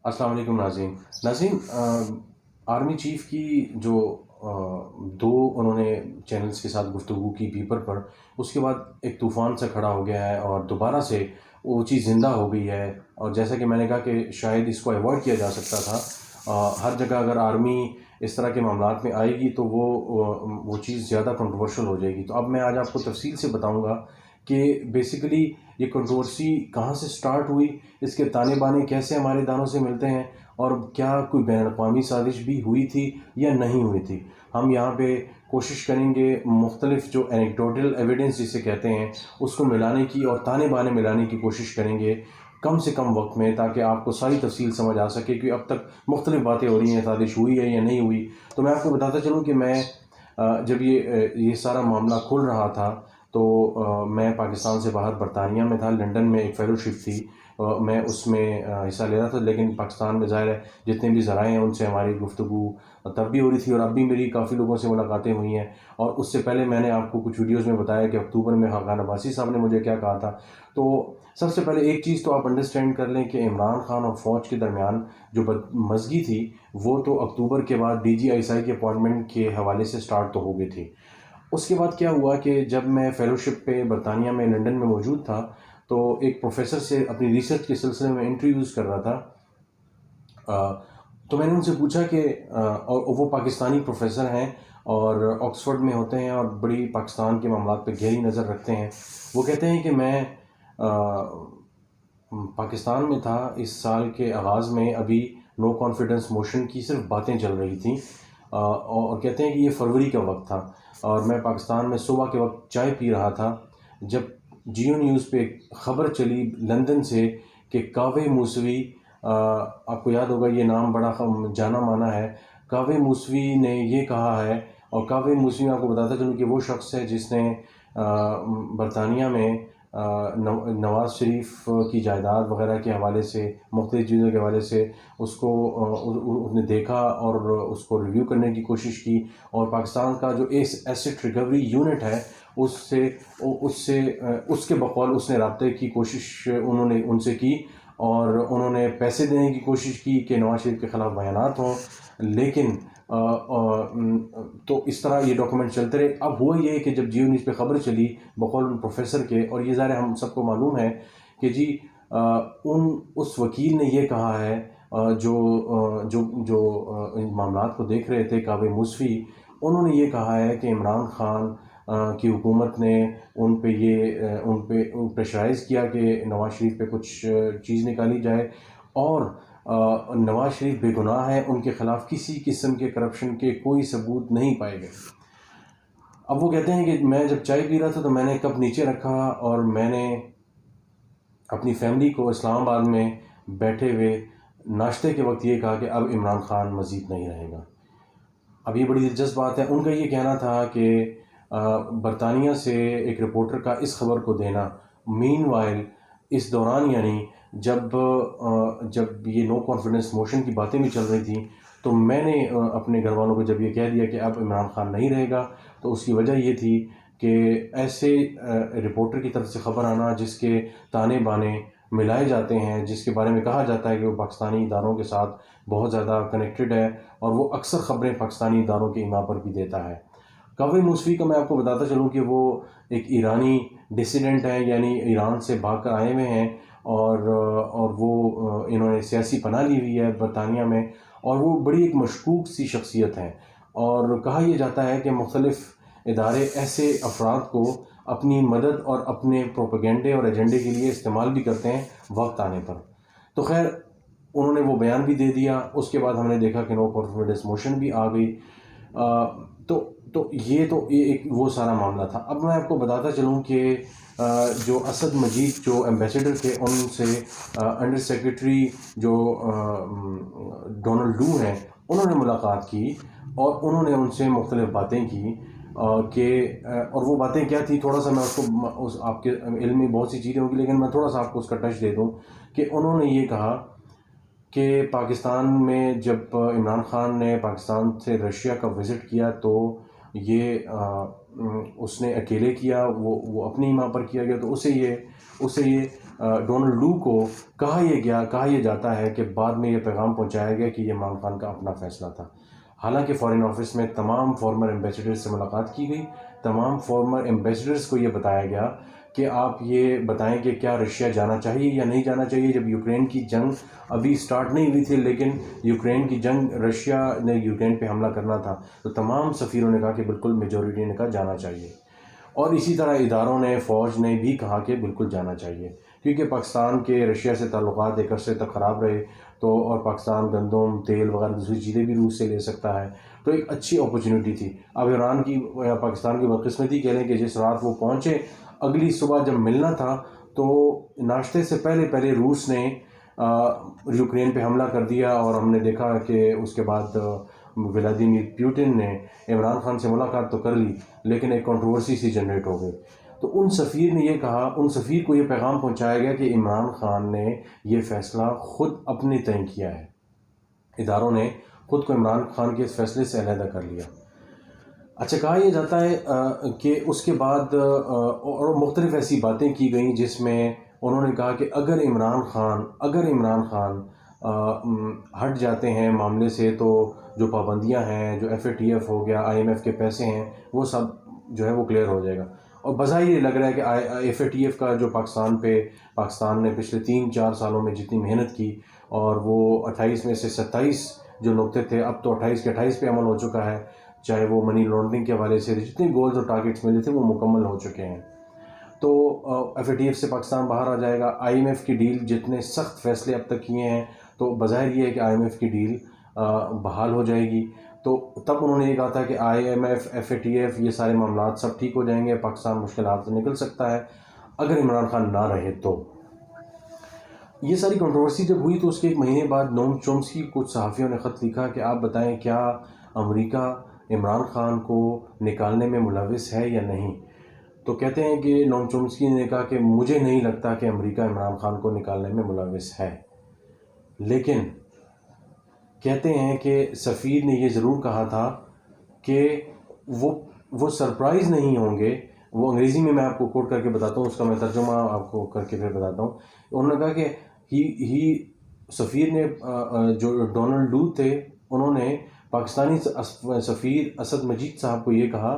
السلام علیکم ناظرین آرمی چیف کی جو دو انہوں نے چینلز کے ساتھ گفتگو کی پیپر پر، اس کے بعد ایک طوفان سے کھڑا ہو گیا ہے اور دوبارہ سے وہ چیز زندہ ہو گئی ہے. اور جیسا کہ میں نے کہا کہ شاید اس کو ایوائڈ کیا جا سکتا تھا. ہر جگہ اگر آرمی اس طرح کے معاملات میں آئے گی تو وہ چیز زیادہ کنٹروورشل ہو جائے گی. تو اب میں آج آپ کو تفصیل سے بتاؤں گا کہ بیسیکلی یہ کنٹروورسی کہاں سے سٹارٹ ہوئی، اس کے تانے بانے کیسے ہمارے دانوں سے ملتے ہیں، اور کیا کوئی بین الاقوامی سازش بھی ہوئی تھی یا نہیں ہوئی تھی. ہم یہاں پہ کوشش کریں گے مختلف جو اینیکڈوٹل ایویڈنس جسے کہتے ہیں اس کو ملانے کی اور تانے بانے ملانے کی کوشش کریں گے کم سے کم وقت میں، تاکہ آپ کو ساری تفصیل سمجھ آ سکے کہ اب تک مختلف باتیں ہو رہی ہیں، سازش ہوئی ہے یا نہیں ہوئی. تو میں آپ کو بتاتا چلوں کہ میں جب یہ سارا معاملہ کھل رہا تھا تو میں پاکستان سے باہر برطانیہ میں تھا، لنڈن میں ایک فیلوشپ تھی. میں اس میں حصہ لے رہا تھا، لیکن پاکستان میں ظاہر ہے جتنے بھی ذرائع ہیں ان سے ہماری گفتگو تب بھی ہو رہی تھی، اور اب بھی میری کافی لوگوں سے ملاقاتیں ہوئی ہیں. اور اس سے پہلے میں نے آپ کو کچھ ویڈیوز میں بتایا کہ اکتوبر میں خاقان عباسی صاحب نے مجھے کیا کہا تھا. تو سب سے پہلے ایک چیز تو آپ انڈرسٹینڈ کر لیں کہ عمران خان اور فوج کے درمیان جو بدمزگی تھی وہ تو اکتوبر کے بعد D G I S I کے اپوائنٹمنٹ کے حوالے سے سٹارٹ تو ہو گئی تھی. اس کے بعد کیا ہوا کہ جب میں فیلوشپ پہ برطانیہ میں لنڈن میں موجود تھا تو ایک پروفیسر سے اپنی ریسرچ کے سلسلے میں انٹرویوز کر رہا تھا. تو میں نے ان سے پوچھا کہ اور وہ پاکستانی پروفیسر ہیں اور آکسفورڈ میں ہوتے ہیں اور بڑی پاکستان کے معاملات پہ گہری نظر رکھتے ہیں. وہ کہتے ہیں کہ میں پاکستان میں تھا اس سال کے آغاز میں، ابھی نو کانفیڈنس موشن کی صرف باتیں چل رہی تھیں، اور کہتے ہیں کہ یہ فروری کا وقت تھا اور میں پاکستان میں صبح کے وقت چائے پی رہا تھا جب جیو نیوز پہ ایک خبر چلی لندن سے کہ کاوے موسوی، آپ کو یاد ہوگا یہ نام بڑا جانا مانا ہے، کاوے موسوی نے یہ کہا ہے. اور کاوے موسوی میں آپ کو بتاتا چلوں کہ وہ شخص ہے جس نے برطانیہ میں نواز شریف کی جائیداد وغیرہ کے حوالے سے، مختلف چیزوں کے حوالے سے اس کو اس نے دیکھا اور اس کو ریویو کرنے کی کوشش کی. اور پاکستان کا جو ایسٹ ریکوری یونٹ ہے اس کے بقول اس نے رابطے کی کوشش انہوں نے ان سے کی، اور انہوں نے پیسے دینے کی کوشش کی کہ نواز شریف کے خلاف بیانات ہوں. لیکن تو اس طرح یہ ڈاکومنٹ چلتے رہے. اب ہوا یہ کہ جب جیو نیوز پہ خبر چلی بقول پروفیسر کے، اور یہ ظاہر ہم سب کو معلوم ہے کہ جی اس وکیل نے یہ کہا ہے جو ان معاملات کو دیکھ رہے تھے، کاوے موسوی، انہوں نے یہ کہا ہے کہ عمران خان کی حکومت نے ان پہ پریشرائز کیا کہ نواز شریف پہ کچھ چیز نکالی جائے، اور نواز شریف بے گناہ ہے، ان کے خلاف کسی قسم کے کرپشن کے کوئی ثبوت نہیں پائے گئے. اب وہ کہتے ہیں کہ میں جب چائے پی رہا تھا تو میں نے کپ نیچے رکھا اور میں نے اپنی فیملی کو اسلام آباد میں بیٹھے ہوئے ناشتے کے وقت یہ کہا کہ اب عمران خان مزید نہیں رہے گا. اب یہ بڑی دلچسپ بات ہے. ان کا یہ کہنا تھا کہ برطانیہ سے ایک رپورٹر کا اس خبر کو دینا، مین وائل اس دوران، یعنی جب یہ نو کانفیڈنس موشن کی باتیں بھی چل رہی تھیں، تو میں نے اپنے گھر والوں کو جب یہ کہہ دیا کہ اب عمران خان نہیں رہے گا، تو اس کی وجہ یہ تھی کہ ایسے رپورٹر کی طرف سے خبر آنا جس کے تانے بانے ملائے جاتے ہیں، جس کے بارے میں کہا جاتا ہے کہ وہ پاکستانی اداروں کے ساتھ بہت زیادہ کنیکٹڈ ہے، اور وہ اکثر خبریں پاکستانی اداروں کے ایما پر بھی دیتا ہے. کاوے موسوی کا میں آپ کو بتاتا چلوں کہ وہ ایک ایرانی ڈیسیڈنٹ ہیں، یعنی ایران سے بھاگ کر آئے ہوئے ہیں، اور وہ انہوں نے سیاسی پناہ لی ہوئی ہے برطانیہ میں، اور وہ بڑی ایک مشکوک سی شخصیت ہیں. اور کہا یہ جاتا ہے کہ مختلف ادارے ایسے افراد کو اپنی مدد اور اپنے پروپیگنڈے اور ایجنڈے کے لیے استعمال بھی کرتے ہیں وقت آنے پر. تو خیر انہوں نے وہ بیان بھی دے دیا. اس کے بعد ہم نے دیکھا کہ نو کانفیڈنس موشن بھی آ گئی. تو یہ ایک وہ سارا معاملہ تھا. اب میں آپ کو بتاتا چلوں کہ جو اسد مجید جو ایمبیسڈر تھے، ان سے انڈر سیکرٹری جو ڈونلڈ لو ہیں، انہوں نے ملاقات کی اور انہوں نے ان سے مختلف باتیں کی اور وہ باتیں کیا تھی. تھوڑا سا میں اس کو آپ کے علم میں بہت سی چیزیں ہوں گی، لیکن میں تھوڑا سا آپ کو اس کا ٹچ دے دوں کہ انہوں نے یہ کہا کہ پاکستان میں جب عمران خان نے پاکستان سے رشیا کا وزٹ کیا تو یہ اس نے اکیلے کیا، وہ اپنی ماں پر کیا گیا، تو اسے یہ ڈونلڈ لو کو کہا یہ جاتا ہے کہ بعد میں یہ پیغام پہنچایا گیا کہ یہ عمران خان کا اپنا فیصلہ تھا. حالانکہ فارن آفس میں تمام فارمر ایمبیسڈرز سے ملاقات کی گئی. تمام فارمر ایمبیسڈرز کو یہ بتایا گیا کہ آپ یہ بتائیں کہ کیا رشیا جانا چاہیے یا نہیں جانا چاہیے. جب یوکرین کی جنگ ابھی سٹارٹ نہیں ہوئی تھی، لیکن یوکرین کی جنگ رشیا نے یوکرین پہ حملہ کرنا تھا، تو تمام سفیروں نے کہا کہ بالکل، میجورٹی نے کہا جانا چاہیے. اور اسی طرح اداروں نے، فوج نے بھی کہا کہ بالکل جانا چاہیے، کیونکہ پاکستان کے رشیا سے تعلقات ایک عرصے تک خراب رہے، تو اور پاکستان گندم، تیل وغیرہ دوسری چیزیں بھی روس سے لے سکتا ہے، تو ایک اچھی اپرچونیٹی تھی. اب ایران کی یا پاکستان کی بدقسمتی کہہ لیں کہ جس رات وہ پہنچے، اگلی صبح جب ملنا تھا تو ناشتے سے پہلے روس نے یوکرین پہ حملہ کر دیا. اور ہم نے دیکھا کہ اس کے بعد ولادیمیر پیوٹن نے عمران خان سے ملاقات تو کر لی، لیکن ایک کنٹروورسی سی جنریٹ ہو گئی. تو ان سفیر نے یہ کہا، ان سفیر کو یہ پیغام پہنچایا گیا کہ عمران خان نے یہ فیصلہ خود اپنے تعین کیا ہے. اداروں نے خود کو عمران خان کے اس فیصلے سے علیحدہ کر لیا. اچھا، کہا یہ جاتا ہے کہ اس کے بعد اور مختلف ایسی باتیں کی گئیں جس میں انہوں نے کہا کہ اگر عمران خان ہٹ جاتے ہیں معاملے سے، تو جو پابندیاں ہیں، جو FATF ہو گیا، IMF کے پیسے ہیں، وہ سب جو ہے وہ کلیئر ہو جائے گا. اور بظاہر یہ لگ رہا ہے کہ FATF کا جو پاکستان نے پچھلے 3-4 سالوں میں جتنی محنت کی، اور وہ 28 میں سے 27 جو نقطے تھے، اب تو 28 کے 28 پہ عمل ہو چکا ہے. چاہے وہ منی لانڈرنگ کے حوالے سے جتنے گولز اور ٹارگیٹس ملے تھے وہ مکمل ہو چکے ہیں. تو FATF سے پاکستان باہر آ جائے گا. IMF کی ڈیل، جتنے سخت فیصلے اب تک کیے ہیں، تو بظاہر یہ ہے کہ IMF کی ڈیل بحال ہو جائے گی. تو تب انہوں نے یہ کہا تھا کہ IMF، FATF، یہ سارے معاملات سب ٹھیک ہو جائیں گے، پاکستان مشکلات سے نکل سکتا ہے اگر عمران خان نہ رہے تو. یہ ساری کنٹروورسی جب ہوئی تو اس کے ایک مہینے بعد نوم چومسکی کچھ صحافیوں نے خط لکھا کہ آپ بتائیں کیا امریکہ عمران خان کو نکالنے میں ملوث ہے یا نہیں. تو کہتے ہیں کہ نوم چومسکی نے کہا کہ مجھے نہیں لگتا کہ امریکہ عمران خان کو نکالنے میں ملوث ہے، لیکن کہتے ہیں کہ سفیر نے یہ ضرور کہا تھا کہ وہ سرپرائز نہیں ہوں گے. وہ انگریزی میں آپ کو کوٹ کر کے بتاتا ہوں، اس کا میں ترجمہ آپ کو کر کے پھر بتاتا ہوں. انہوں نے کہا کہ سفیر نے، جو ڈونلڈ لو تھے، انہوں نے پاکستانی سفیر اسد مجید صاحب کو یہ کہا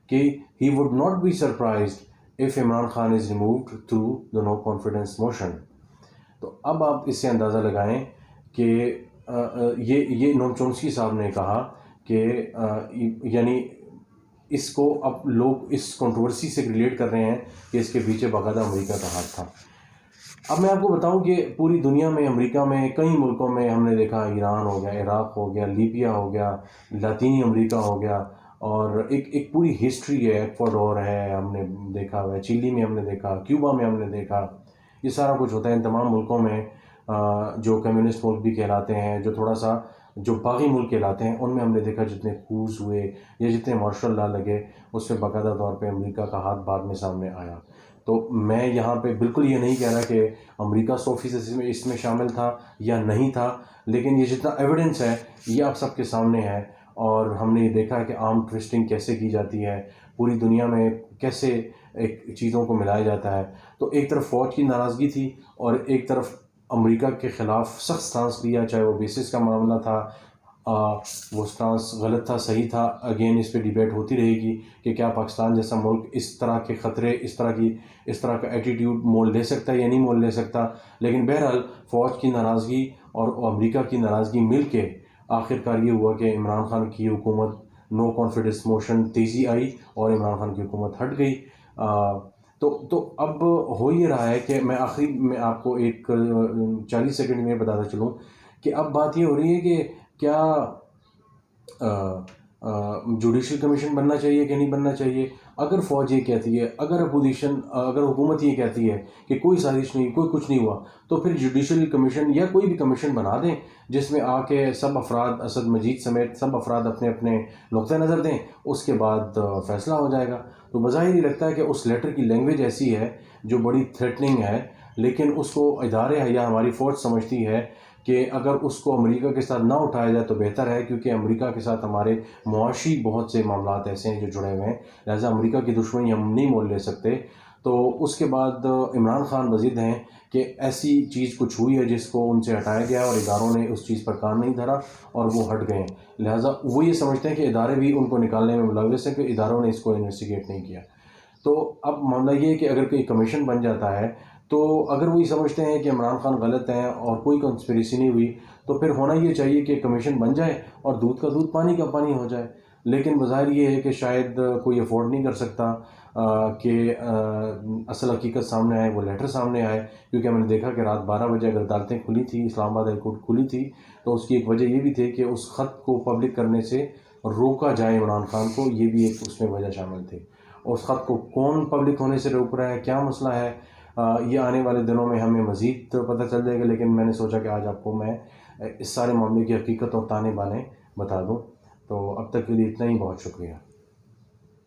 کہ he would not be surprised if Imran Khan is removed through the no confidence motion. تو اب آپ اس سے اندازہ لگائیں کہ یہ نوم چومسکی صاحب نے کہا کہ یعنی اس کو اب لوگ اس کنٹروورسی سے ریلیٹ کر رہے ہیں کہ اس کے پیچھے باقاعدہ امریکہ کا ہاتھ تھا. اب میں آپ کو بتاؤں کہ پوری دنیا میں، امریکہ میں، کئی ملکوں میں ہم نے دیکھا، ایران ہو گیا، عراق ہو گیا، لیبیا ہو گیا، لاطینی امریکہ ہو گیا، اور ایک پوری ہسٹری ہے. ایکواڈور ہے، ہم نے دیکھا ہوا ہے، چلی میں ہم نے دیکھا، کیوبا میں ہم نے دیکھا. یہ سارا کچھ ہوتا ہے ان تمام ملکوں میں. جو کمیونسٹ ملک بھی کہلاتے ہیں، جو تھوڑا سا جو باغی ملک کہلاتے ہیں، ان میں ہم نے دیکھا جتنے کورس ہوئے یا جتنے مارشل لا لگے، اس پہ باقاعدہ طور پہ امریکہ کا ہاتھ بعد میں سامنے آیا. تو میں یہاں پہ بالکل یہ نہیں کہہ رہا کہ امریکہ 100% اس میں شامل تھا یا نہیں تھا، لیکن یہ جتنا ایویڈنس ہے یہ آپ سب کے سامنے ہے. اور ہم نے یہ دیکھا ہے کہ آرم ٹویسٹنگ کیسے کی جاتی ہے پوری دنیا میں، کیسے ایک چیزوں کو ملایا جاتا ہے. تو ایک طرف فوج کی ناراضگی تھی، اور ایک طرف امریکہ کے خلاف سخت سٹانس لیا، چاہے وہ بیسس کا معاملہ تھا، وہ سٹانس غلط تھا، صحیح تھا. اگین اس پہ ڈیبیٹ ہوتی رہے گی کہ کیا پاکستان جیسا ملک اس طرح کے خطرے، اس طرح کا ایٹیٹیوڈ مول لے سکتا ہے یا نہیں مول لے سکتا. لیکن بہرحال فوج کی ناراضگی اور امریکہ کی ناراضگی مل کے آخر کار یہ ہوا کہ عمران خان کی حکومت، نو کانفیڈنس موشن، تیزی آئی اور عمران خان کی حکومت ہٹ گئی. تو اب ہو یہ رہا ہے کہ میں آخری میں آپ کو ایک 40 سیکنڈ میں بتاتا چلوں کہ اب بات یہ ہو رہی ہے کہ کیا جوڈیشل کمیشن بننا چاہیے کہ نہیں بننا چاہیے. اگر فوج یہ کہتی ہے، اگر حکومت یہ کہتی ہے کہ کوئی سازش نہیں، کوئی کچھ نہیں ہوا، تو پھر جوڈیشل کمیشن یا کوئی بھی کمیشن بنا دیں جس میں آ کے سب افراد، اسد مجید سمیت سب افراد اپنے اپنے نقطۂ نظر دیں، اس کے بعد فیصلہ ہو جائے گا. تو بظاہر یہ لگتا ہے کہ اس لیٹر کی لینگویج ایسی ہے جو بڑی تھریٹننگ ہے، لیکن اس کو ادارے یا ہماری فوج سمجھتی ہے کہ اگر اس کو امریکہ کے ساتھ نہ اٹھایا جائے تو بہتر ہے، کیونکہ امریکہ کے ساتھ ہمارے معاشی بہت سے معاملات ایسے ہیں جو جڑے ہوئے ہیں، لہٰذا امریکہ کی دشمنی ہم نہیں مول لے سکتے. تو اس کے بعد عمران خان مزید ہیں کہ ایسی چیز کچھ ہوئی ہے جس کو ان سے ہٹایا گیا اور اداروں نے اس چیز پر کان نہیں دھرا اور وہ ہٹ گئے ہیں، لہٰذا وہ یہ سمجھتے ہیں کہ ادارے بھی ان کو نکالنے میں ملوث ہیں کہ اداروں نے اس کو انویسٹیگیٹ نہیں کیا۔ تو اب معاملہ یہ ہے کہ اگر کوئی کمیشن بن جاتا ہے تو اگر وہی سمجھتے ہیں کہ عمران خان غلط ہیں اور کوئی کنسپریسی نہیں ہوئی تو پھر ہونا یہ چاہیے کہ کمیشن بن جائے اور دودھ کا دودھ پانی کا پانی ہو جائے، لیکن بظاہر یہ ہے کہ شاید کوئی افورڈ نہیں کر سکتا کہ اصل حقیقت سامنے آئے، وہ لیٹر سامنے آئے، کیونکہ میں نے دیکھا کہ رات 12 بجے اگر عدالتیں کھلی تھی، اسلام آباد ہائی کورٹ کھلی تھی، تو اس کی ایک وجہ یہ بھی تھی کہ اس خط کو پبلک کرنے سے روکا جائے عمران خان کو، یہ بھی ایک اس میں وجہ شامل تھی۔ اس خط کو کون پبلک ہونے سے روک رہا ہے، کیا مسئلہ ہے، یہ آنے والے دنوں میں ہمیں مزید پتہ چل جائے گا، لیکن میں نے سوچا کہ آج آپ کو میں اس سارے معاملے کی حقیقت اور تانے بانے بتا دوں۔ تو اب تک کے لیے اتنا ہی، بہت شکریہ۔